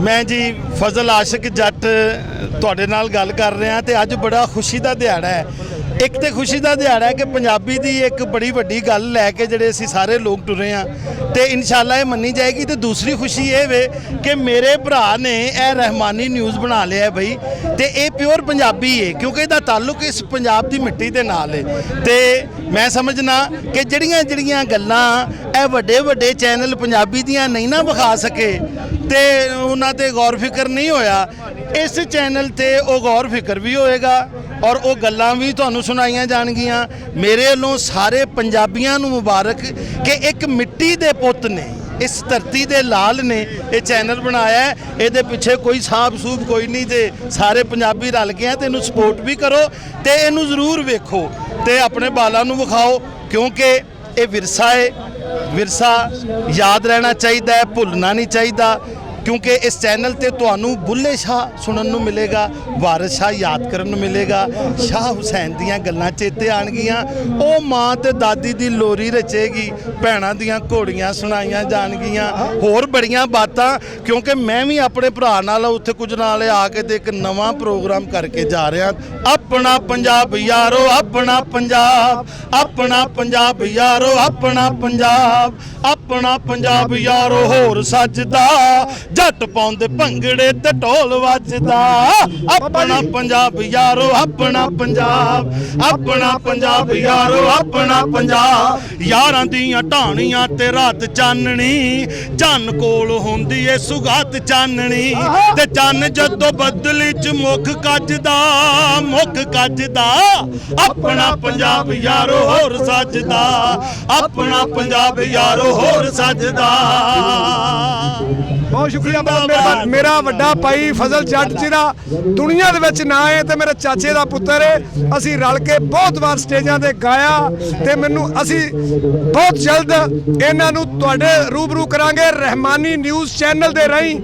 मैं जी फजल आशिक जट तुहाडे नाल गल कर रहा तो अज बड़ा खुशी का दिहाड़ा है। एक तो खुशी का दिहाड़ा है कि पंजाबी की एक बड़ी वड्डी गल लैके जिहड़े असीं सारे लोग टुरे हाँ तो इंशाअल्लाह ये मन्नी जाएगी। तो दूसरी खुशी ये वे कि मेरे भरा ने यह रहमानी न्यूज़ बना लिया है बई, तो ये प्योर पंजाबी है क्योंकि इसका ताल्लुक इस पंजाब की मिट्टी के नाल है। तो मैं समझना कि जड़ियाँ जड़ियाँ गल्लां ਇਹ ਵੱਡੇ ਵੱਡੇ चैनल पंजाबी दियां नहीं ना विखा सके तो उन्हां ते गौर फिक्र नहीं होया। इस चैनल ते वो गौर फिक्र भी होएगा और वो गल्लां भी तुहानूं सुनाईयां जाणगियां। मेरे वल्लों सारे पंजाबियां नूं मुबारक कि एक मिट्टी दे पुत ने इस धरती दे लाल ने ये चैनल बनाया है। ये पिछे कोई साब सूब कोई नहीं, तो सारे पंजाबी रल गए तो इनू सपोर्ट भी करो तो इनू जरूर वेखो तो अपने बालों नूं विखाओ क्योंकि ये विरसा है। विरसा याद रहना चाहिए, भुलना नहीं चाहिए क्योंकि इस चैनल ते तुहानूं बुल्ले शाह सुनन नूं मिलेगा, वारिस शाह याद करन नूं मिलेगा, शाह हुसैन दियां गल्लां चेते आणगियां, ओ माँ ते दादी दी लोरी रचेगी, भैणां दियां घोड़ियां सुनाईयां जाणगियां, होर बड़ियां बातां क्योंकि मैं भी अपने भरा नाल उत्थे कुछ नाल आके ते एक नवां प्रोग्राम करके जा रहा। अपना पंजाब यारो अपना पंजाब, अपना पंजाब यारो अपना पंजाब, अपना पंजाब यारो होर सजदा जट पाउंदे भंगड़े ते ढोल वजदा। अपना पंजाब यारो अपना पंजाब, अपना पंजाब यारो अपना पंजाब। यारां दियां ढाणियां ते रात चाननी, चन्न कोल हुंदी ए सुगात चाननी, ते चन्न जदों बदली च मुख कजदा मुख कजदा। अपना पंजाब यारो होर सजदा, अपना पंजाब यारो होर सजदा। बहुत शुक्रिया मेरा वड्डा भाई फजल जट जिहड़ा दुनिया दे विच ना है तो मेरे चाचे का पुत्र है। असीं रल के बहुत बार स्टेजां ते गाया ते मैनूं असीं बहुत जल्द इन्हां नूं तुहाडे रूबरू करांगे रहमानी न्यूज़ चैनल दे राहीं।